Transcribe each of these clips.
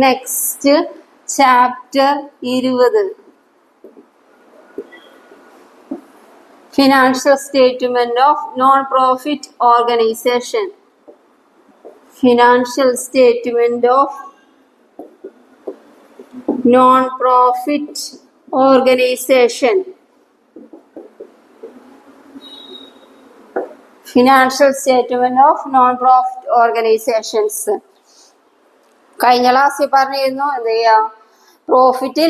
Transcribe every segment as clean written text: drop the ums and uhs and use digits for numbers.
Next chapter 20 financial statement of non profit organisation. Financial statement of non profit organisation. Financial statement of non profit organisations. കഴിഞ്ഞ ക്ലാസ്സിൽ പറഞ്ഞിരുന്നു എന്ത് ചെയ്യാ, profit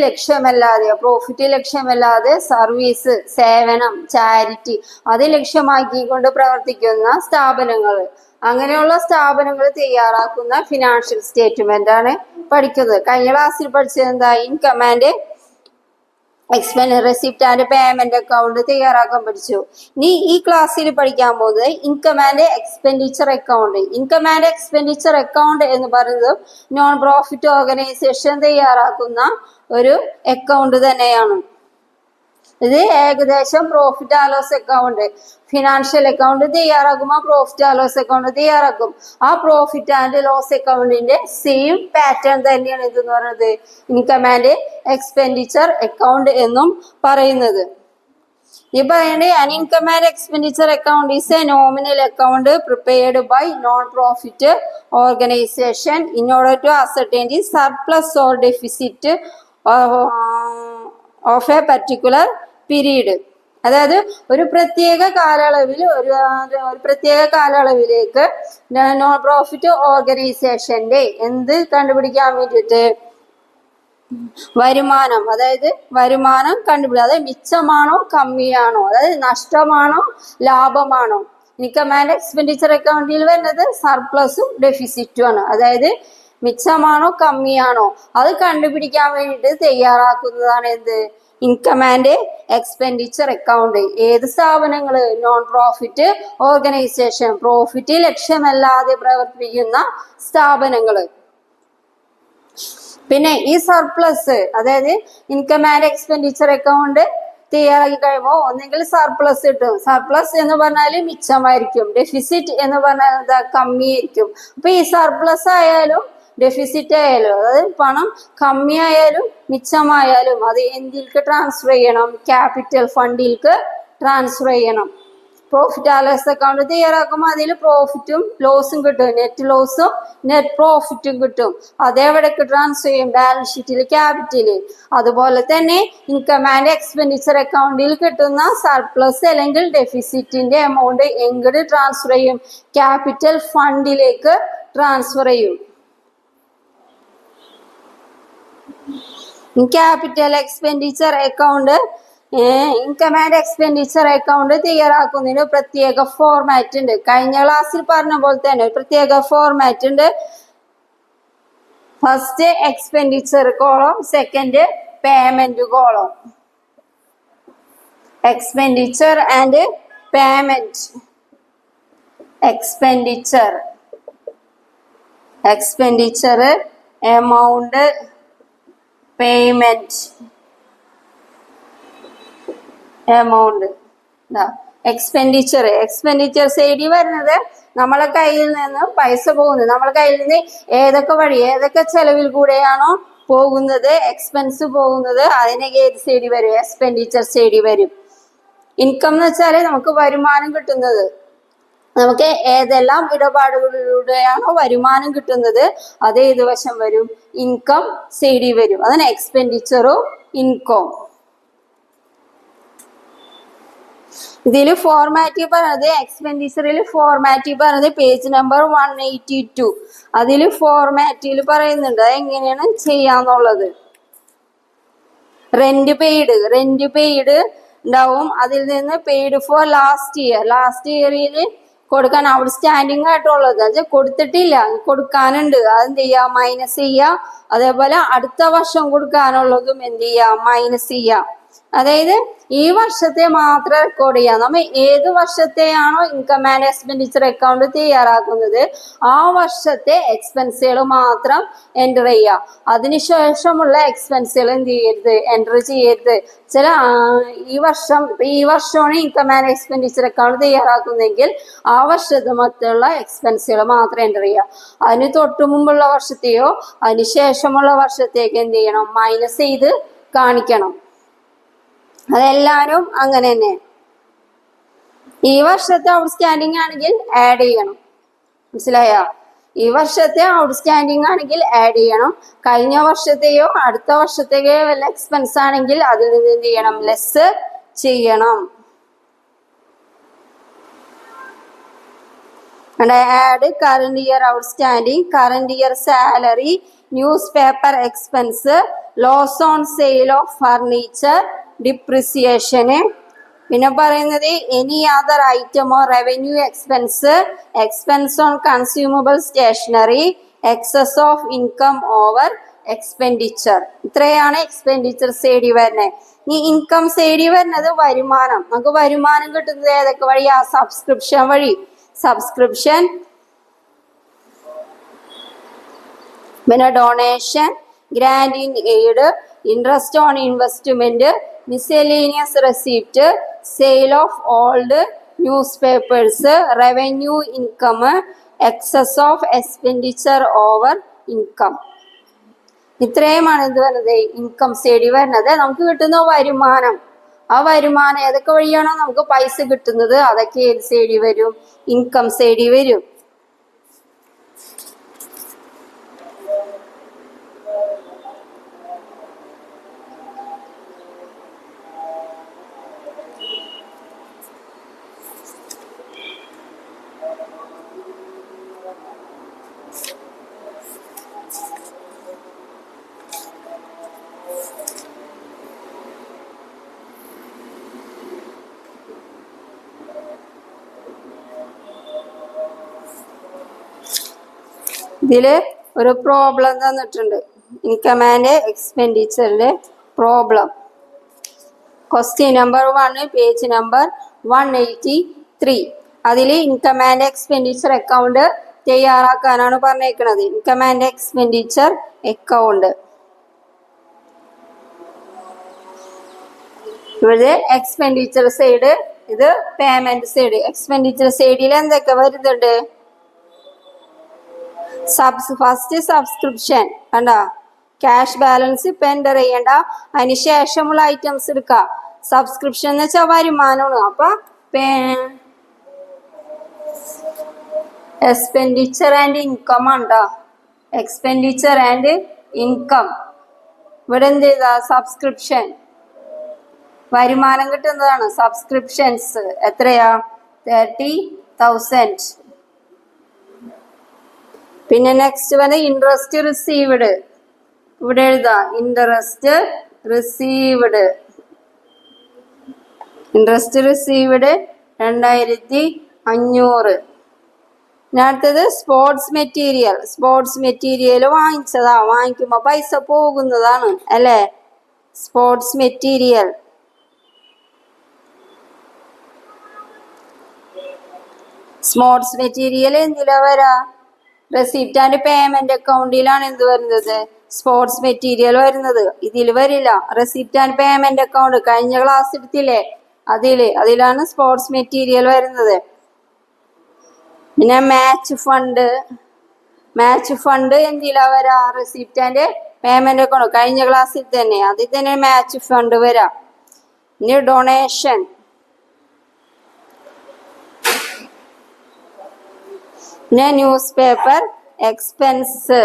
ലക്ഷ്യമല്ലാതെ service, സേവനം, charity അത് ലക്ഷ്യമാക്കിക്കൊണ്ട് പ്രവർത്തിക്കുന്ന സ്ഥാപനങ്ങൾ, അങ്ങനെയുള്ള സ്ഥാപനങ്ങൾ തയ്യാറാക്കുന്ന ഫിനാൻഷ്യൽ സ്റ്റേറ്റ്മെന്റ് ആണ് പഠിക്കുന്നത്. കഴിഞ്ഞ ക്ലാസ്സിൽ പഠിച്ചത് എന്താ, income and receipt and payment account തയ്യാറാക്കാൻ പഠിച്ചു. ഇനി ഈ ക്ലാസ്സിൽ പഠിക്കാൻ പോകുന്നത് income and expenditure account. Income and expenditure account എന്ന് പറയുന്നത് നോൺ പ്രോഫിറ്റ് ഓർഗനൈസേഷൻ തയ്യാറാക്കുന്ന ഒരു അക്കൗണ്ട് തന്നെയാണ്. ഇത് ഏകദേശം profit and loss account, financial account തയ്യാറാക്കുമ്പോൾ പ്രോഫിറ്റ് ആൻഡ് ലോസ് അക്കൗണ്ട് തയ്യാറാക്കും. ആ പ്രോഫിറ്റ് ആൻഡ് ലോസ് അക്കൗണ്ടിന്റെ സെയിം പാറ്റേൺ തന്നെയാണ് ഇതെന്ന് പറയുന്നത് ഇൻകം ആൻഡ് എക്സ്പെൻഡിച്ചർ അക്കൗണ്ട് എന്നും പറയുന്നത്. ഈ പറയുന്നത് an income and expenditure account is a nominal account prepared by non-profit organization in order to ascertain the surplus or deficit of a particular period. അതായത് ഒരു പ്രത്യേക കാലയളവിലേക്ക് നോൺ പ്രോഫിറ്റ് ഓർഗനൈസേഷന്റെ എന്ത് കണ്ടുപിടിക്കാൻ വേണ്ടിയിട്ട് വരുമാനം, അതായത് വരുമാനം കണ്ടുപിടിക്കുക. അതായത് മിച്ചമാണോ കമ്മിയാണോ, അതായത് നഷ്ടമാണോ ലാഭമാണോ. ഇൻകം ആൻഡ് എക്സ്പെൻഡിച്ചർ അക്കൗണ്ടിൽ വരുന്നത് സർപ്ലസും ഡെഫിസിറ്റും ആണ്. അതായത് മിച്ചമാണോ കമ്മിയാണോ അത് കണ്ടുപിടിക്കാൻ വേണ്ടിയിട്ട് തയ്യാറാക്കുന്നതാണ് എന്ത്, ഇൻകം ആൻഡ് എക്സ്പെൻഡിച്ചർ അക്കൗണ്ട്. ഏത് സ്ഥാപനങ്ങള്, നോൺ പ്രോഫിറ്റ് ഓർഗനൈസേഷൻ, പ്രോഫിറ്റ് ലക്ഷ്യമല്ലാതെ പ്രവർത്തിക്കുന്ന സ്ഥാപനങ്ങള്. പിന്നെ ഈ സർപ്ലസ്, അതായത് ഇൻകം ആൻഡ് എക്സ്പെൻഡിച്ചർ അക്കൗണ്ട് തയ്യാറാക്കി കഴിയുമ്പോൾ ഒന്നെങ്കിൽ സർപ്ലസ് കിട്ടും. സർപ്ലസ് എന്ന് പറഞ്ഞാൽ മിച്ചമായിരിക്കും, ഡെഫിസിറ്റ് എന്ന് പറഞ്ഞാൽ കമ്മിയായിരിക്കും. അപ്പൊ ഈ സർപ്ലസ് ആയാലും ഡെഫിസിറ്റ് ആയാലും, അതായത് പണം കമ്മിയായാലും മിച്ചമായാലും അത് എന്തിലേക്ക് ട്രാൻസ്ഫർ ചെയ്യണം, ക്യാപിറ്റൽ ഫണ്ടിലേക്ക് ട്രാൻസ്ഫർ ചെയ്യണം. പ്രോഫിറ്റ് ആൻഡ് ലോസ് അക്കൗണ്ട് തയ്യാറാക്കുമ്പോൾ അതിൽ പ്രോഫിറ്റും ലോസും കിട്ടും, നെറ്റ് ലോസും നെറ്റ് പ്രോഫിറ്റും കിട്ടും. അതെവിടേക്ക് ട്രാൻസ്ഫർ ചെയ്യും, ബാലൻസ് ഷീറ്റിൽ ക്യാപിറ്റല്. അതുപോലെ തന്നെ ഇൻകം ആൻഡ് എക്സ്പെൻഡിച്ചർ അക്കൗണ്ടിൽ കിട്ടുന്ന സർപ്ലസ് അല്ലെങ്കിൽ ഡെഫിസിറ്റിന്റെ എമൗണ്ട് എങ്ങോട്ട് ട്രാൻസ്ഫർ ചെയ്യും, ക്യാപിറ്റൽ ഫണ്ടിലേക്ക് ട്രാൻസ്ഫർ ചെയ്യും. Capital expenditure account, income and expenditure account തയ്യാറാക്കുന്നതിന് പ്രത്യേക ഫോർമാറ്റ് ഉണ്ട്. കഴിഞ്ഞ ക്ലാസ്സിൽ പറഞ്ഞ പോലെ തന്നെ ഒരു പ്രത്യേക ഫോർമാറ്റ് ഉണ്ട്. First expenditure column, second payment column. Expenditure and payment. Expenditure amount, payment amount. Expenditure സൈഡിൽ വരുന്നത് നമ്മളെ കയ്യിൽ നിന്ന് പൈസ പോകുന്നത്, നമ്മളെ കയ്യിൽ നിന്ന് ഏതൊക്കെ ചെലവിൽ കൂടെയാണോ പോകുന്നത്, എക്സ്പെൻസ് പോകുന്നത്, അതിനെ ഏത് സൈഡിൽ വരും, എക്സ്പെൻഡിച്ചർ സൈഡിൽ വരും. ഇൻകം എന്ന് വെച്ചാൽ നമുക്ക് വരുമാനം കിട്ടുന്നത്, നമുക്ക് ഏതെല്ലാം ഇടപാടുകളിലൂടെയാണോ വരുമാനം കിട്ടുന്നത് അത് ഏത് വശം വരും, ഇൻകം സൈഡിൽ വരും. അതാണ് എക്സ്പെൻഡിച്ചറും ഇൻകം. ഇതിൽ ഫോർമാറ്റീവ് പറഞ്ഞത്, എക്സ്പെൻഡിച്ചറിൽ ഫോർമാറ്റീവ് പറഞ്ഞത് പേജ് നമ്പർ 182. അതിൽ ഫോർമാറ്റിൽ പറയുന്നുണ്ട് എങ്ങനെയാണ് ചെയ്യാന്നുള്ളത്. റെന്റ് പെയ്ഡ് ഉണ്ടാവും. അതിൽ നിന്ന് പെയ്ഡ് ഫോർ ലാസ്റ്റ് ഇയറിൽ കൊടുക്കാൻ അവിടെ സ്റ്റാൻഡിങ് ആയിട്ടുള്ളത്, അത് കൊടുത്തിട്ടില്ല, കൊടുക്കാനുണ്ട്, അതെന്ത് ചെയ്യാം, മൈനസ് ചെയ്യാം. അതേപോലെ അടുത്ത വർഷം കൊടുക്കാനുള്ളതും എന്ത് ചെയ്യാം, മൈനസ് ചെയ്യാം. അതായത് ഈ വർഷത്തെ മാത്രം റെക്കോർഡ് ചെയ്യാം. നമ്മൾ ഏത് വർഷത്തെയാണോ ഇൻകം ആൻഡ് എക്സ്പെൻഡിച്ചർ അക്കൗണ്ട് തയ്യാറാക്കുന്നത് ആ വർഷത്തെ എക്സ്പെൻസുകൾ മാത്രം എൻ്റർ ചെയ്യുക. അതിനുശേഷമുള്ള എക്സ്പെൻസുകൾ എന്ത് ചെയ്യരുത്, എൻ്റർ ചെയ്യരുത്. ഈ വർഷമാണ് ഇൻകം ആൻഡ് എക്സ്പെൻഡിച്ചർ അക്കൗണ്ട് തയ്യാറാക്കുന്നതെങ്കിൽ ആ വർഷത്തെ മറ്റുള്ള എക്സ്പെൻസുകൾ മാത്രം എൻ്റർ ചെയ്യുക. അതിന് തൊട്ടു മുമ്പുള്ള വർഷത്തെയോ അതിന് ശേഷമുള്ള വർഷത്തേക്ക് എന്ത് ചെയ്യണം, മൈനസ് ചെയ്ത് കാണിക്കണം. അതെല്ലാവരും അങ്ങനെ തന്നെ. ഈ വർഷത്തെ ഔട്ട്സ്റ്റാൻഡിങ് ആണെങ്കിൽ ആഡ് ചെയ്യണം. മനസ്സിലായോ? ഈ വർഷത്തെ ഔട്ട്സ്റ്റാൻഡിങ് ആണെങ്കിൽ ആഡ് ചെയ്യണം. കഴിഞ്ഞ വർഷത്തെയോ അടുത്ത വർഷത്തെയോ വല്ല എക്സ്പെൻസ് ആണെങ്കിൽ അതിൽ നിന്ന് എന്ത് ചെയ്യണം, ലെസ് ചെയ്യണം. Add current year outstanding, current year salary, newspaper expense, loss on sale of furniture, ഡിപ്രിസിയേഷന്. പിന്നെ പറയുന്നത് any other item or revenue expense, expense on consumable stationery, excess of income over expenditure. ഇത്രയാണ് expenditure സൈഡിൽ വരുന്നത്. ഈ income സൈഡിൽ വരുന്നത് വരുമാനം. നമുക്ക് വരുമാനം കിട്ടുന്നത് ഏതൊക്കെ വഴിയാ? സബ്സ്ക്രിപ്ഷൻ വഴി. സബ്സ്ക്രിപ്ഷൻ, പിന്നെ donation, grant in aid, interest on investment, miscellaneous receipt, sale of old newspapers, revenue income, excess of expenditure over income. ഇത്രയുമാണ് എന്ത് വരുന്നത്, ഇൻകം സൈഡിൽ വരുന്നത്. നമുക്ക് കിട്ടുന്ന വരുമാനം, ആ വരുമാനം ഏതൊക്കെ വഴിയാണോ നമുക്ക് പൈസ കിട്ടുന്നത് അതൊക്കെ ഏത് സൈഡിൽ വരും, ഇൻകം സൈഡിൽ വരും. ഇതില് ഒരു പ്രോബ്ലം തന്നിട്ടുണ്ട്, ഇൻകം ആൻഡ് എക്സ്പെൻഡിച്ചറിന്റെ problem. Question number 1, page number 183. അതിൽ ഇൻകം ആൻഡ് എക്സ്പെൻഡിച്ചർ അക്കൗണ്ട് തയ്യാറാക്കാനാണ് പറഞ്ഞേക്കുന്നത്. Income and expenditure account. ഇവിടെ എക്സ്പെൻഡിച്ചർ സൈഡ്, ഇത് പേയ്മെന്റ് സൈഡ്. എക്സ്പെൻഡിച്ചർ സൈഡിൽ എന്തൊക്കെ വരുന്നുണ്ട്? ഫസ്റ്റ് സബ്സ്ക്രിപ്ഷൻ കണ്ട, ക്യാഷ് ബാലൻസ് ഇപ്പൊ എൻ്റർ ചെയ്യണ്ട, അതിന് ശേഷമുള്ള ഐറ്റംസ് എടുക്കുക. സബ്സ്ക്രിപ്ഷൻ എന്ന് വെച്ചാൽ വരുമാനമാണ്. അപ്പൊ എക്സ്പെൻഡിച്ചർ ആൻഡ് ഇൻകം ഉണ്ടോ, എക്സ്പെൻഡിച്ചർ ആൻഡ് ഇൻകം. ഇവിടെ എന്ത് ചെയ്താ, സബ്സ്ക്രിപ്ഷൻ വരുമാനം കിട്ടുന്നതാണ്. സബ്സ്ക്രിപ്ഷൻസ് എത്രയാ, 30,000. പിന്നെ നെക്സ്റ്റ് വന്ന് ഇൻട്രസ്റ്റ് റിസീവ്ഡ്. ഇവിടെ എഴുതാ ഇൻട്രസ്റ്റ് റിസീവ്ഡ്. Interest received 2,500. അടുത്തത് സ്പോർട്സ് മെറ്റീരിയൽ. സ്പോർട്സ് മെറ്റീരിയൽ വാങ്ങിച്ചതാ, വാങ്ങിക്കുമ്പോ പൈസ പോകുന്നതാണ് അല്ലേ. സ്പോർട്സ് മെറ്റീരിയൽ എന്തിലാ വരാ, റെസിപ്റ്റ് ആൻഡ് പേയ്മെന്റ് അക്കൗണ്ടിലാണ് എന്ത് വരുന്നത്, സ്പോർട്സ് മെറ്റീരിയൽ വരുന്നത്. ഇതിൽ വരില്ല. റെസിപ്റ്റ് ആൻഡ് പേയ്മെന്റ് അക്കൗണ്ട് കഴിഞ്ഞ ക്ലാസ് എടുത്തില്ലേ, അതിലാണ് സ്പോർട്സ് മെറ്റീരിയൽ വരുന്നത്. പിന്നെ മാച്ച് ഫണ്ട് എന്തിലാ വരാ, റെസിപ്റ്റ് ആൻഡ് പേയ്മെന്റ് അക്കൗണ്ട് കഴിഞ്ഞ ക്ലാസ്സിൽ തന്നെ, അതിൽ തന്നെ മാച്ച് ഫണ്ട് വരാം. ഇനി ഡൊണേഷൻ, പിന്നെ ന്യൂസ് പേപ്പർ എക്സ്പെൻസ്,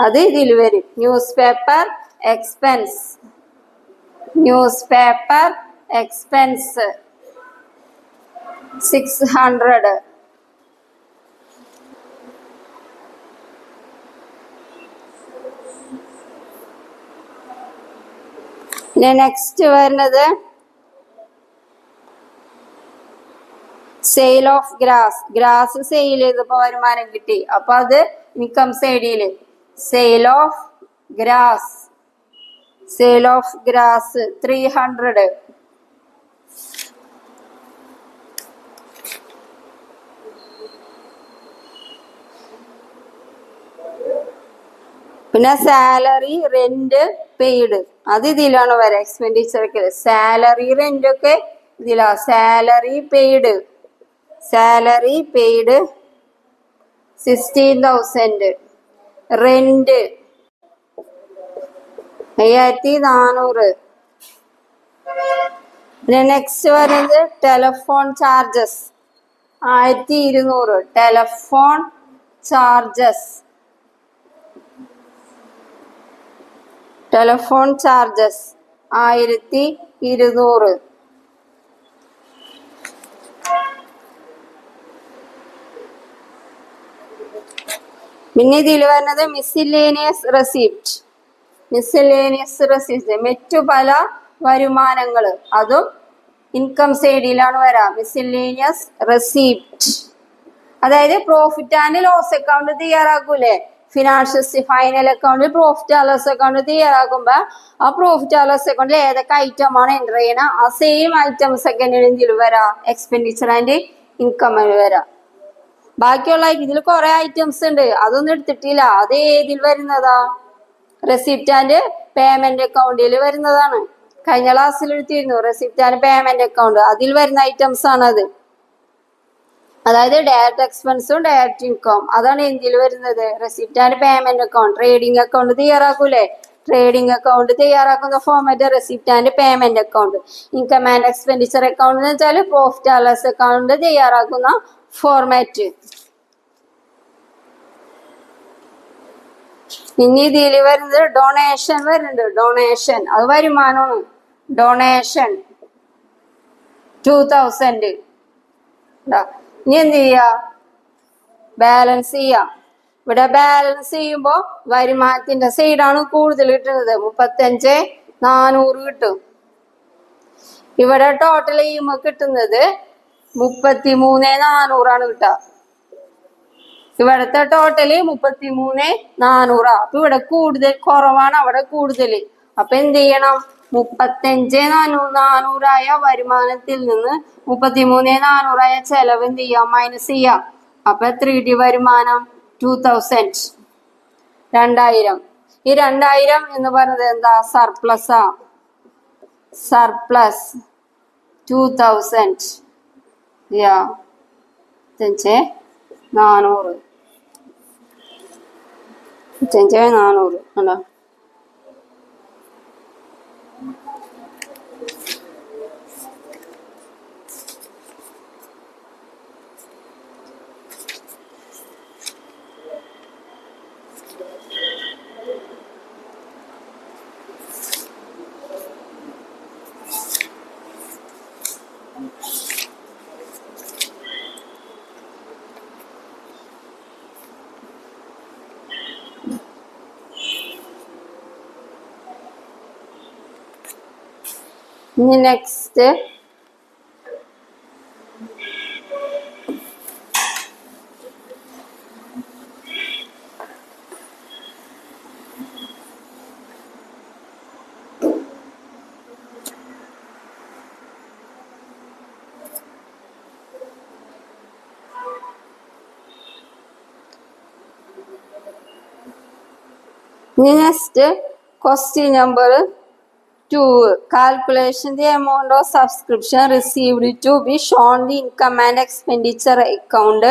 അത് ഇതിൽ വരും. News paper expense 600. പിന്നെ നെക്സ്റ്റ് വരുന്നത് സെയിൽ ഓഫ് ഗ്രാസ് സെയിൽ ചെയ്തപ്പോ വരുമാനം കിട്ടി, അപ്പൊ അത് ഇൻകം സൈഡില് sale of grass. Sale of grass 300. പിന്നെ സാലറി റെന്റ് പെയ്ഡ് അത് ഇതിലാണ് വരാം എക്സ്പെൻഡിച്ചറൊക്കെ. സാലറി റെന്റ് ഒക്കെ ഇതിലാ. Salary paid 16,000. റെന്റ് 5400. പിന്നെ നെക്സ്റ്റ് വരുന്നത് ടെലഫോൺ ചാർജസ് 1200. Telephone charges 1200. പിന്നെ ഇതിൽ വരുന്നത് മിസ്സലേനിയസ് റെസിപ്റ്റ് മറ്റു പല വരുമാനങ്ങൾ, അതും ഇൻകം സൈഡിലാണ് വരാം. മിസ്സലേനിയസ് റെസിപ്റ്റ് അതായത് പ്രോഫിറ്റ് ആൻഡ് ലോസ് അക്കൗണ്ട് തയ്യാറാക്കൂലേ, financial final account profit and loss account തയ്യാറാക്കുമ്പോ ആ പ്രോഫിറ്റ് ആൻഡ് ലോസ് അക്കൗണ്ടിൽ ഏതൊക്കെ ഐറ്റം ആണ് എൻ്റർ ചെയ്യണം, ആ സെയിം ഐറ്റംസ് ഒക്കെ എന്തിൽ വരാം, എക്സ്പെൻഡിച്ചർ ആൻഡ് ഇൻകമിൽ വരാം. ബാക്കിയുള്ള ഇതിൽ കുറെ ഐറ്റംസ് ഉണ്ട്, അതൊന്നും എടുത്തിട്ടില്ല. അത് ഏതിൽ വരുന്നതാ, റെസിപ്റ്റ് ആൻഡ് പേയ്മെന്റ് അക്കൗണ്ടിൽ വരുന്നതാണ്. കഴിഞ്ഞ ക്ലാസ്സിൽ എടുത്തിരുന്നു റെസിപ്റ്റ് ആൻഡ് പേയ്മെന്റ് അക്കൗണ്ട്, അതിൽ വരുന്ന ഐറ്റംസ് ആണ് അത്. അതായത് ഡയറക്റ്റ് എക്സ്പെൻസും ഡയറക്റ്റ് ഇൻകം അതാണ് എന്തിൽ വരുന്നത്, receipt and payment account. Trading account തയ്യാറാക്കൂലേ, ട്രേഡിംഗ് അക്കൗണ്ട് തയ്യാറാക്കുന്ന format receipt and payment account. Income and expenditure account എന്ന് വെച്ചാൽ പ്രോഫിറ്റ് ആൻഡ് ലോസ് അക്കൗണ്ട് തയ്യാറാക്കുന്ന ഫോർമാറ്റ്. ഇനി ഇതിൽ വരുന്നത് ഡൊണേഷൻ വരുന്നുണ്ട്. ഡൊണേഷൻ അത് വരുമാനമാണ്. ഡൊണേഷൻ 2000. ഇനി എന്ത് ചെയ്യാ, ബാലൻസ് ചെയ്യാം. ഇവിടെ ബാലൻസ് ചെയ്യുമ്പോൾ വരുമാനത്തിന്റെ സൈഡാണ് കൂടുതൽ കിട്ടുന്നത്, 35,400 കിട്ടും. ഇവിടെ ടോട്ടൽ ചെയ്യുമ്പോൾ കിട്ടുന്നത് 33,400 കിട്ടുക. ഇവിടുത്തെ ടോട്ടല് 33,400. അപ്പൊ ഇവിടെ കൂടുതൽ കുറവാണ്, അവിടെ കൂടുതൽ. അപ്പൊ എന്ത് ചെയ്യണം, 35,400 വരുമാനത്തിൽ നിന്ന് 33,400 ചെലവ് എന്ത് ചെയ്യാം, മൈനസ് ചെയ്യാം. അപ്പൊ 3D വരുമാനം 2000. 2000. ഈ 2000 എന്ന് പറയുന്നത് എന്താ, സർപ്ലസാ. സർപ്ലസ് 2000. 400. 400 അല്ലോ. ഇനി next question number 2. Calculation the amount of subscription received to be shown the income and expenditure account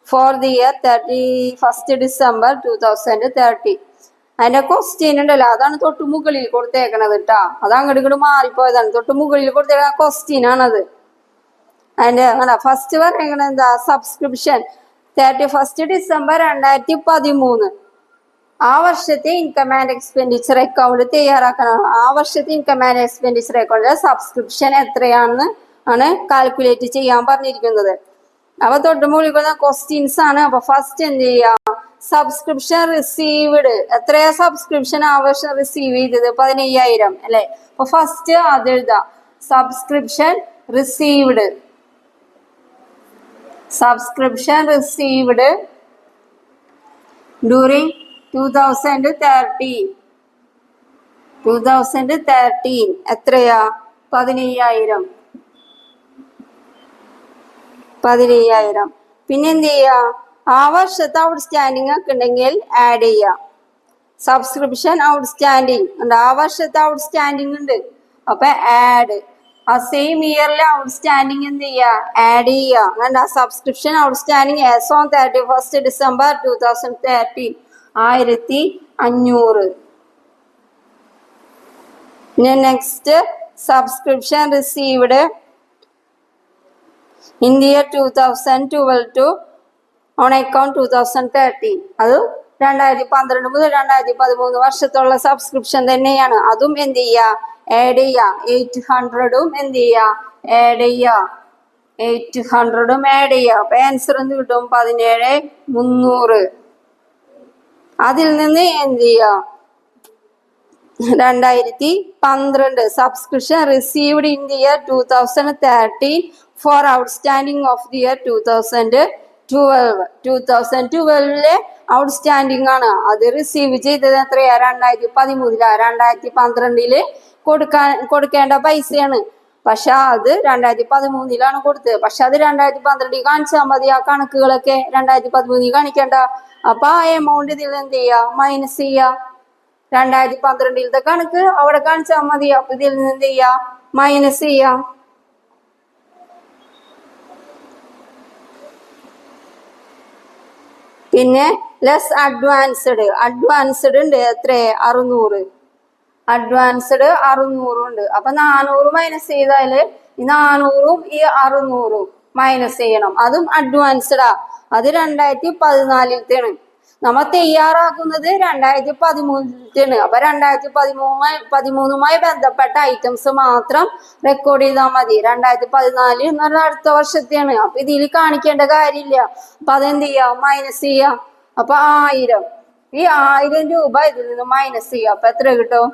for the year 31st December 2030. അതിന്റെ ക്വസ്റ്റ്യൻ ഉണ്ടല്ലോ, അതാണ് തൊട്ട് മുകളിൽ കൊടുത്തേക്കണത് കേട്ടാ. അത് അങ്ങോട്ട് ഇങ്ങോട്ട് മാറിപ്പോയതാണ്. തൊട്ട് മുകളിൽ കൊടുത്തേക്കണ ക്വസ്റ്റ്യൻ ആണത്. അതിന്റെ അങ്ങനെ ഫസ്റ്റ് പറയുന്നത് എന്താ, സബ്സ്ക്രിപ്ഷൻ 31st December 2013 ആ വർഷത്തെ ഇൻകം ആൻഡ് എക്സ്പെൻഡിച്ചർ അക്കൗണ്ട് തയ്യാറാക്കണം. ആ വർഷത്തെ income and expenditure account subscription എത്രയാണെന്ന് ആണ് കാൽക്കുലേറ്റ് ചെയ്യാൻ പറഞ്ഞിരിക്കുന്നത്. അപ്പൊ തൊട്ട് മുകളിൽ ക്വസ്റ്റ്യൻസ് ആണ്. അപ്പൊ ഫസ്റ്റ് എന്ത് ചെയ്യാം, സബ്സ്ക്രിപ്ഷൻ റിസീവ്ഡ് എത്രയാ, സബ്സ്ക്രിപ്ഷൻ ആ വർഷം റിസീവ് ചെയ്തത് 15,000 അല്ലെ. അപ്പൊ ഫസ്റ്റ് അത് എഴുതാം, subscription received. Subscription received during 2030. 2013 എത്രയാ? 15,000. പിന്നെ എന്ത് ചെയ്യാ? ആ വർഷത്തെ ഔട്ട്സ്റ്റാൻഡിങ് ഒക്കെ ഉണ്ടെങ്കിൽ ആഡ് ചെയ്യാം. സബ്സ്ക്രിപ്ഷൻ ഔട്ട്സ്റ്റാൻഡിങ് ഉണ്ട്, ആ വർഷത്തെ ഔട്ട്സ്റ്റാൻഡിങ് ഉണ്ട്, അപ്പൊ ആഡ്. ആ സെയിം ഇയറിലെ ഔട്ട്സ്റ്റാൻഡിങ് എന്ത് ചെയ്യാ? ആഡ് ചെയ്യാ. വേണ്ട, subscription outstanding as on 31st December 2013 1500. പിന്നെ next subscription received in the year 2012 to on account 2013. അത് 2012 മുതൽ 2013 വർഷത്തുള്ള സബ്സ്ക്രിപ്ഷൻ തന്നെയാണ്. അതും എന്ത് ചെയ്യാ? ആഡ് ചെയ്യാ. 800ഉം എന്ത് ചെയ്യാ? ആഡ് ചെയ്യാ. 800ഉം ആഡ് ചെയ്യാ. അപ്പൊ ആൻസർ എന്ത് കിട്ടും? 17,300. അതിൽ നിന്ന് എന്ത് ചെയ്യാ? 2012 subscription received in the year 2013 for outstanding of the year 2012. 2012 outstanding ആണ്. അത് റിസീവ് ചെയ്തത് എത്രയാ? 2013. 2012 കൊടുക്കേണ്ട പൈസയാണ്. പക്ഷെ അത് 2013 കൊടുത്തത്. പക്ഷെ അത് 2012 കാണിച്ചാൽ മതി. ആ കണക്കുകളൊക്കെ 2013 കാണിക്കേണ്ട. അപ്പൊ ആ എമൗണ്ട് ഇതിൽ എന്ത് ചെയ്യാ? മൈനസ് ചെയ്യാ. 2012 കണക്ക് അവിടെ കാണിച്ചാൽ മതി. അപ്പൊ ഇതിൽ നിന്ന് എന്ത് ചെയ്യാ? മൈനസ് ചെയ്യാ. പിന്നെ ലെസ് അഡ്വാൻസ്ഡ് ഉണ്ട്. എത്ര? 600. അഡ്വാൻസ്ഡ് 600 ഉണ്ട്. അപ്പൊ 400 മൈനസ് ചെയ്താല് ഈ 400ഉം ഈ 600ഉം മൈനസ് ചെയ്യണം. അതും അഡ്വാൻസ്ഡാ. അത് 2014 നമ്മ തയ്യാറാക്കുന്നത് 2013. അപ്പൊ 2013 ബന്ധപ്പെട്ട ഐറ്റംസ് മാത്രം റെക്കോർഡ് ചെയ്താൽ മതി. 2014 എന്ന് പറഞ്ഞാൽ അടുത്ത വർഷത്തെയാണ്. അപ്പൊ ഇതിൽ കാണിക്കേണ്ട കാര്യമില്ല. അപ്പൊ അതെന്ത് ചെയ്യാം? മൈനസ് ചെയ്യാം. അപ്പൊ 1000. ഈ 1000 രൂപ ഇതിൽ നിന്ന് മൈനസ് ചെയ്യാം. അപ്പൊ എത്ര കിട്ടും?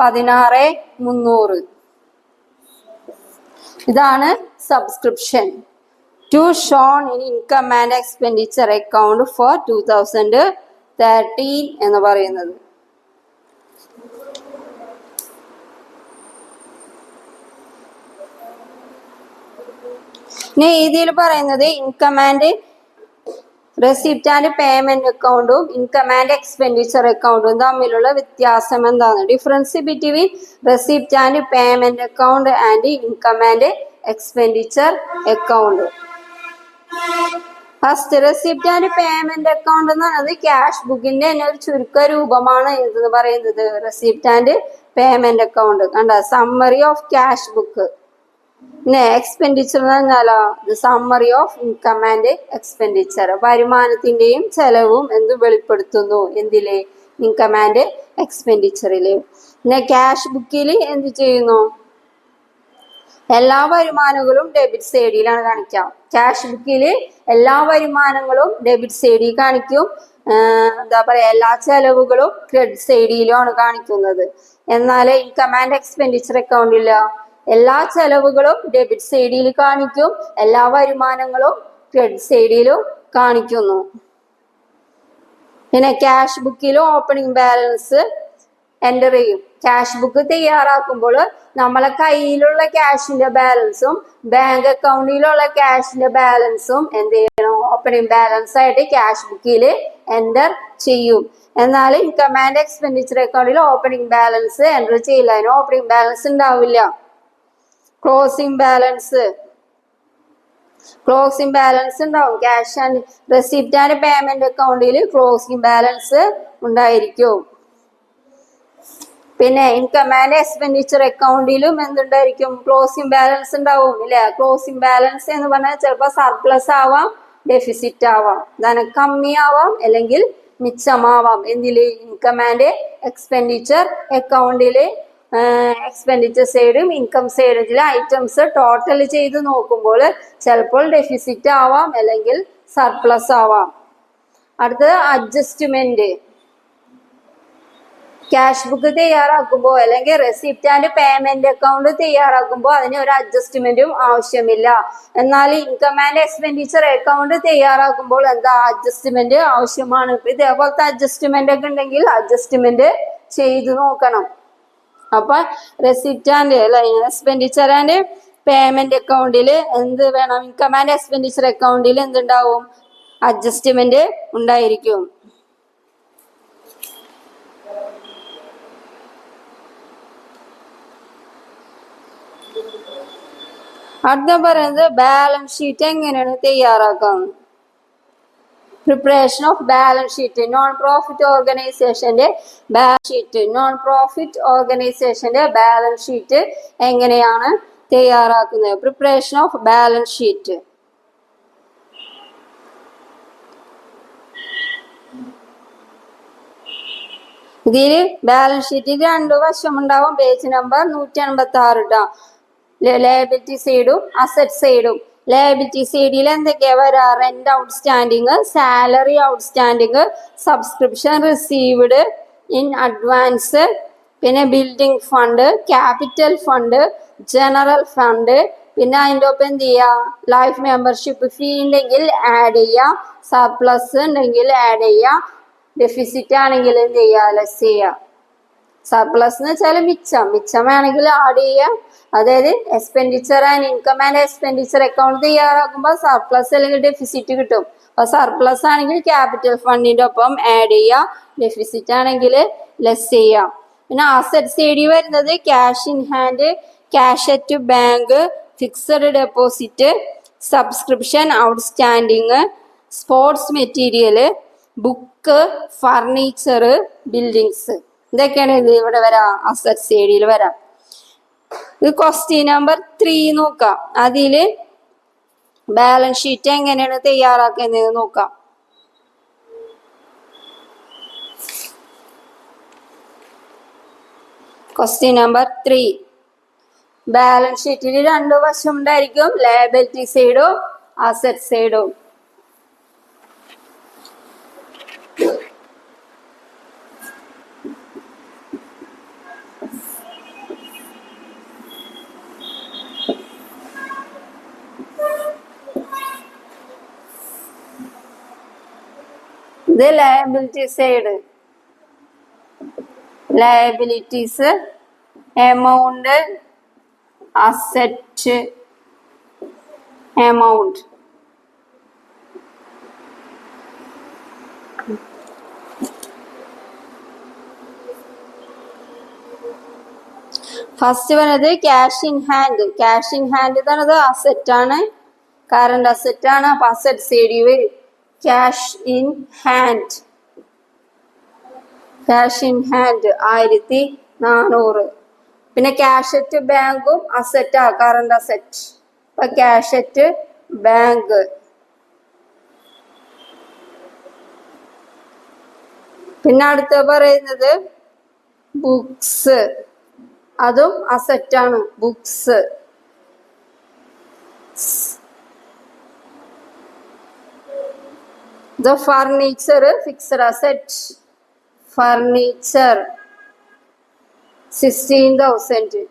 16,300. ഇതാണ് subscription to shown in income and expenditure account for 2013 എന്ന് പറയുന്നത്. ഇനി ഇതിൽ പറയുന്നത് income and receipt and payment അക്കൗണ്ടും ഇൻകം ആൻഡ് എക്സ്പെൻഡിച്ചർ അക്കൗണ്ടും തമ്മിലുള്ള വ്യത്യാസം എന്താണ്? Difference between receipt and payment account and income and expenditure account. First receipt and payment account എന്ന് പറയുന്നത് ക്യാഷ് ബുക്കിന്റെ തന്നെ ഒരു ചുരുക്ക രൂപമാണ് എന്ന് പറയുന്നത്. റെസിപ്റ്റ് ആൻഡ് പേയ്മെന്റ് അക്കൗണ്ട് കണ്ട സമ്മറി ഓഫ് ക്യാഷ് ബുക്ക്. പിന്നെ എക്സ്പെൻഡിച്ചർ എന്ന് പറഞ്ഞാലോ summary of income and expenditure. വരുമാനത്തിന്റെയും ചെലവും എന്ത് വെളിപ്പെടുത്തുന്നു? എന്തില്? ഇൻകം ആൻഡ് എക്സ്പെൻഡിച്ചറില്. പിന്നെ ക്യാഷ് ബുക്കിൽ എന്ത് ചെയ്യുന്നു? എല്ലാ വരുമാനങ്ങളും ഡെബിറ്റ് സൈഡിലാണ് കാണിക്കാം. ക്യാഷ് ബുക്കില് എല്ലാ വരുമാനങ്ങളും ഡെബിറ്റ് സൈഡിൽ കാണിക്കും. എന്താ പറയാ, എല്ലാ ചെലവുകളും ക്രെഡിറ്റ് സൈഡിലുമാണ് കാണിക്കുന്നത്. എന്നാൽ ഇൻകം ആൻഡ് എക്സ്പെൻഡിച്ചർ അക്കൗണ്ടില്ല. എല്ലാ ചെലവുകളും ഡെബിറ്റ് സൈഡിൽ കാണിക്കും, എല്ലാ വരുമാനങ്ങളും ക്രെഡിറ്റ് സൈഡിലും കാണിക്കുന്നു. പിന്നെ ക്യാഷ് ബുക്കിൽ ഓപ്പണിംഗ് ബാലൻസ് എൻ്റർ ചെയ്യും. ക്യാഷ് ബുക്ക് തയ്യാറാക്കുമ്പോൾ നമ്മളെ കയ്യിലുള്ള ക്യാഷിന്റെ ബാലൻസും ബാങ്ക് അക്കൗണ്ടിലുള്ള ക്യാഷിന്റെ ബാലൻസും എന്ത് ചെയ്യണം? ഓപ്പണിംഗ് ബാലൻസ് ആയിട്ട് ക്യാഷ് ബുക്കിൽ എൻ്റർ ചെയ്യും. എന്നാൽ ഇൻകം ആൻഡ് എക്സ്പെൻഡിച്ചർ അക്കൗണ്ടിൽ ഓപ്പണിംഗ് ബാലൻസ് എൻ്റർ ചെയ്യില്ല. അതിന് ഓപ്പണിംഗ് ബാലൻസ് ഉണ്ടാവില്ല. ക്ലോസിംഗ് ബാലൻസ് ഉണ്ടാവും. Cash and receipt and payment അക്കൗണ്ടിൽ ക്ലോസിംഗ് ബാലൻസ് ഉണ്ടായിരിക്കും. പിന്നെ ഇൻകം ആൻഡ് എക്സ്പെൻഡിച്ചർ അക്കൗണ്ടിലും എന്തുണ്ടായിരിക്കും? ക്ലോസിംഗ് ബാലൻസ് ഉണ്ടാവും ഇല്ലേ? ക്ലോസിംഗ് ബാലൻസ് എന്ന് പറഞ്ഞാൽ ചിലപ്പോൾ സർപ്ലസ് ആവാം, ഡെഫിസിറ്റ് ആവാം, ധനക്കമ്മി ആവാം, അല്ലെങ്കിൽ മിച്ചമാവാം. എന്തില്? ഇൻകം ആൻഡ് എക്സ്പെൻഡിച്ചർ അക്കൗണ്ടില് എക്സ്പെൻഡിച്ചർ സൈഡും ഇൻകം സൈഡിലെ ഐറ്റംസ് ടോട്ടൽ ചെയ്ത് നോക്കുമ്പോൾ ചിലപ്പോൾ ഡെഫിസിറ്റ് ആവാം, അല്ലെങ്കിൽ സർപ്ലസ് ആവാം. അടുത്തത് അഡ്ജസ്റ്റ്മെന്റ്. ക്യാഷ് ബുക്ക് തയ്യാറാക്കുമ്പോൾ അല്ലെങ്കിൽ റെസിപ്റ്റ് ആൻഡ് പേയ്മെന്റ് അക്കൗണ്ട് തയ്യാറാക്കുമ്പോൾ അതിന് ഒരു അഡ്ജസ്റ്റ്മെന്റും ആവശ്യമില്ല. എന്നാൽ ഇൻകം ആൻഡ് എക്സ്പെൻഡിച്ചർ അക്കൗണ്ട് തയ്യാറാക്കുമ്പോൾ എന്താ? അഡ്ജസ്റ്റ്മെന്റ് ആവശ്യമാണ്. ഇതേപോലത്തെ അഡ്ജസ്റ്റ്മെന്റ് ഒക്കെ ഉണ്ടെങ്കിൽ അഡ്ജസ്റ്റ്മെന്റ് ചെയ്ത് നോക്കണം. അപ്പൊ receipt and expenditure and payment അക്കൗണ്ടിൽ എന്ത് വേണം? ഇൻകം ആൻഡ് എക്സ്പെൻഡിച്ചർ അക്കൗണ്ടിൽ എന്തുണ്ടാവും? അഡ്ജസ്റ്റ്മെന്റ് ഉണ്ടായിരിക്കും. അടുത്ത പറയുന്നത് ബാലൻസ് ഷീറ്റ് എങ്ങനെയാണ് തയ്യാറാക്കാം? Preparation of balance sheet. Non profit ഓർഗനൈസേഷന്റെ ബാലൻസ് ഷീറ്റ് എങ്ങനെയാണ് തയ്യാറാക്കുന്നത്? Preparation of balance sheet. ഇതിൽ ബാലൻസ് ഷീറ്റിൽ 2 വശമുണ്ടാവും. പേജ് നമ്പർ 186 ട്ടോ. ലയബിലിറ്റി സൈഡും അസറ്റ് സൈഡും. ലയബിലിറ്റി സൈഡിൽ എന്തൊക്കെയാ വരാ? Rent outstanding, salary outstanding, subscription received in advance, പിന്നെ building fund, capital fund, general fund. പിന്നെ അതിൻ്റെ ഒപ്പം എന്ത് ചെയ്യുക? ലൈഫ് മെമ്പർഷിപ്പ് ഫീ ഉണ്ടെങ്കിൽ ആഡ് ചെയ്യുക, സർപ്ലസ് ഉണ്ടെങ്കിൽ ആഡ് ചെയ്യുക, ഡെഫിസിറ്റ് ആണെങ്കിൽ എന്ത് ചെയ്യുക? ലെസ് ചെയ്യുക. സർപ്ലസ് എന്ന് വെച്ചാൽ മിച്ചം വേണമെങ്കിൽ ആഡ് ചെയ്യുക. അതായത് expenditure and income and expenditure account തയ്യാറാക്കുമ്പോൾ സർപ്ലസ് അല്ലെങ്കിൽ ഡെഫിസിറ്റ് കിട്ടും. അപ്പൊ സർപ്ലസ് ആണെങ്കിൽ ക്യാപിറ്റൽ ഫണ്ടിന്റെ ഒപ്പം ആഡ് ചെയ്യുക, ഡെഫിസിറ്റ് ആണെങ്കിൽ ലെസ് ചെയ്യുക. പിന്നെ അസറ്റ് സൈഡിൽ വരുന്നത് cash in hand, cash at bank, fixed deposit, subscription outstanding, sports material, book, furniture, buildings. ഇതൊക്കെയാണ് ഇത് ഇവിടെ വരാം, അസറ്റ് സൈഡിൽ വരാം. ഇത് ക്വസ്റ്റ്യൻ നമ്പർ 3 നോക്കാം. അതില് ബാലൻസ് ഷീറ്റ് എങ്ങനെയാണ് തയ്യാറാക്കുന്നത് നോക്കാം. Question number 3. ബാലൻസ് ഷീറ്റിൽ 2 വശം ഉണ്ടായിരിക്കും. ലയബിലിറ്റി സൈഡും അസറ്റ് സൈഡും. ഇത് liability side. Liabilities, amount, asset, amount. First വരുന്നത് cash in hand. Cash in hand എന്നത് അസറ്റ് ആണ്, കറണ്ട് അസറ്റ് ആണ്. അപ്പൊ അസറ്റ് സൈഡിൽ വരും cash in hand. Cash in hand 1400. പിന്നെ ക്യാഷ് അറ്റ് ബാങ്കും അസറ്റാ, കറണ്ട് അസറ്റ്. അപ്പൊ ക്യാഷ് അറ്റ് ബാങ്ക്. പിന്നെ അടുത്ത പറയുന്നത് ബുക്സ്, അതും അസറ്റാണ്, books. The furniture, fixed asset, furniture 16,000.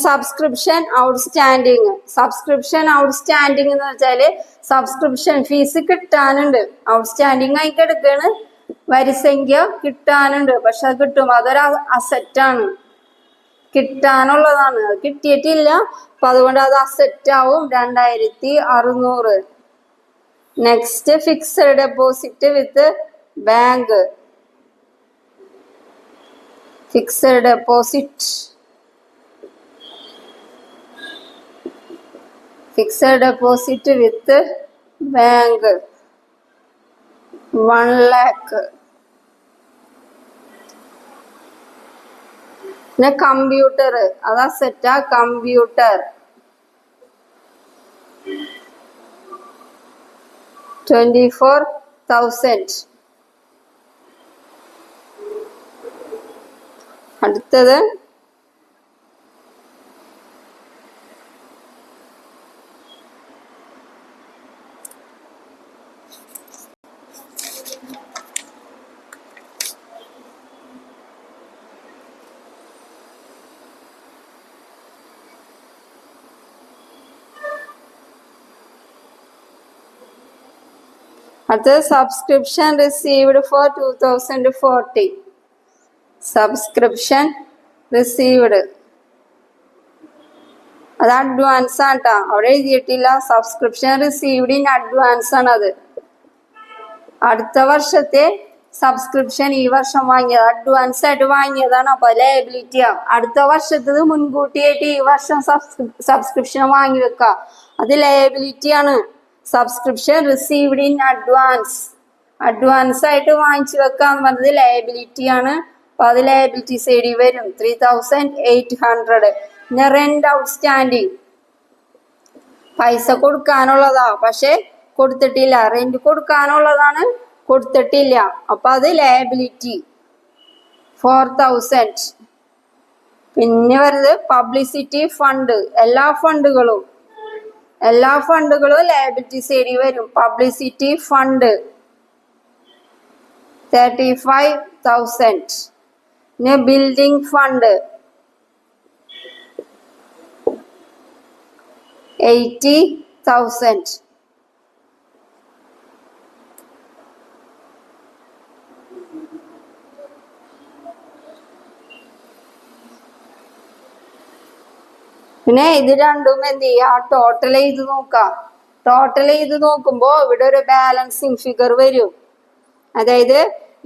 Subscription outstanding. Subscription outstanding എന്ന് വെച്ചാല് സബ്സ്ക്രിപ്ഷൻ ഫീസ് കിട്ടാനുണ്ട്, ഔട്ട്സ്റ്റാൻഡിങ് ആയി കിടക്കാണ്, വരിസംഖ്യ കിട്ടാനുണ്ട്. പക്ഷെ അത് കിട്ടും, അതൊരു അസറ്റാണ്, കിട്ടാനുള്ളതാണ്. അത് കിട്ടിയിട്ടില്ല, അപ്പൊ അതുകൊണ്ട് അത് അസറ്റ് ആവും. 2600. നെക്സ്റ്റ് ഫിക്സഡ് ഡെപ്പോസിറ്റ് വിത്ത് bank. Fixed deposit, fixed deposit വിത്ത് ബാങ്ക് 1 lakh. പിന്നെ കമ്പ്യൂട്ടർ, അതാ സെറ്റാ, കമ്പ്യൂട്ടർ 24,000. അടുത്തത് subscription received four 2040. Subscription received അത് അഡ്വാൻസ് ആണ് കേട്ടോ, അവിടെ എഴുതിയിട്ടില്ല. സബ്സ്ക്രിപ്ഷൻ റിസീവ്ഡ് ഇൻ അഡ്വാൻസ് ആണ് അത്. അടുത്ത വർഷത്തെ സബ്സ്ക്രിപ്ഷൻ ഈ വർഷം വാങ്ങിയത് അഡ്വാൻസ് ആയിട്ട് വാങ്ങിയതാണ്. അപ്പൊ ലയബിലിറ്റി ആണ്. അടുത്ത വർഷത്തത് മുൻകൂട്ടിയായിട്ട് ഈ വർഷം സബ്സ്ക്രിപ്ഷൻ വാങ്ങി വെക്കുക, അത് ലയബിലിറ്റി ആണ്. Subscription received in advance, advance ആയിട്ട് വാങ്ങിച്ചു വെക്കുക എന്ന് പറഞ്ഞത് ലയബിലിറ്റി ആണ്. അപ്പൊ അത് ലയബിലിറ്റി സൈഡിൽ വരും 3800. പിന്നെ റെന്റ് ഔട്ട്സ്റ്റാൻഡിങ്, പൈസ കൊടുക്കാനുള്ളതാ പക്ഷെ കൊടുത്തിട്ടില്ല, റെന്റ് കൊടുക്കാനുള്ളതാണ് കൊടുത്തിട്ടില്ല, അപ്പൊ അത് ലയബിലിറ്റി 4000. പിന്നെ വരുന്നത് പബ്ലിസിറ്റി ഫണ്ട്, എല്ലാ ഫണ്ടുകളും ലയബിലിറ്റി സൈഡിൽ വരും. Publicity fund 35,000. പിന്നെ ബിൽഡിംഗ് ഫണ്ട് 80,000. പിന്നെ ഇത് രണ്ടും എന്ത് ചെയ്യാ, ടോട്ടൽ ചെയ്ത് നോക്കാം. ടോട്ടൽ ചെയ്ത് നോക്കുമ്പോ ഇവിടെ ഒരു ബാലൻസിങ് ഫിഗർ വരും. അതായത്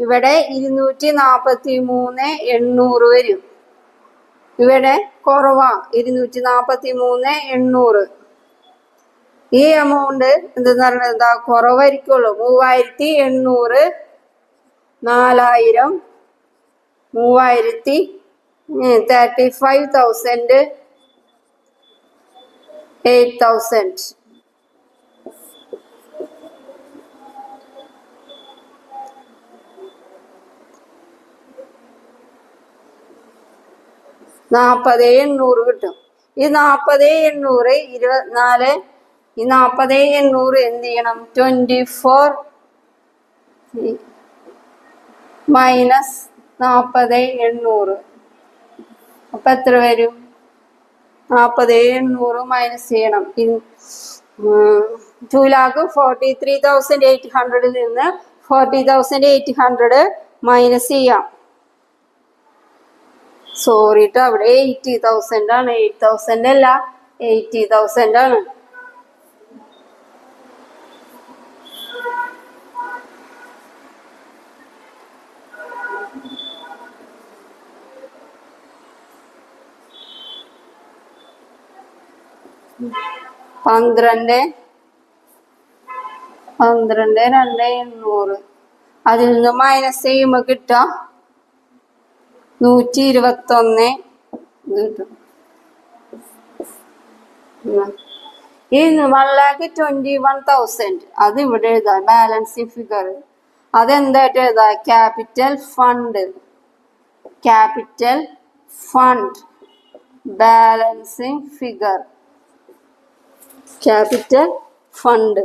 ഇവിടെ 243,800 വരും. ഇവിടെ കുറവാ 243,800. ഈ എമൗണ്ട് എന്തെന്ന് പറഞ്ഞാൽ എന്താ കുറവായിരിക്കുള്ളൂ. 3,800, 4,000, 35,000, 8,000. $40,800 കിട്ടും. ഈ 40,800 24, ഈ 40,800 എന്ത് ചെയ്യണം, 24 മൈനസ് 40,800. അപ്പൊ എത്ര വരും? 40,800 മൈനസ് ചെയ്യണം. 2,43,800 നിന്ന് 40,800 മൈനസ് ചെയ്യാം. സോറി ട്ടോ, അവിടെ 80,000 ആണ്. 8,000 അല്ല, 80,000 ആണ്. പന്ത്രണ്ട് 2,800 അതിൽ നിന്ന് മൈനസ് ചെയ്യുമ്പോ കിട്ടുക 121 കിട്ടും. ഈ 1,21,000 അത് ഇവിടെ എഴുതാം, ബാലൻസിങ് ഫിഗർ. അതെന്തായിട്ട് എഴുതാം? Capital fund balancing figure, capital fund.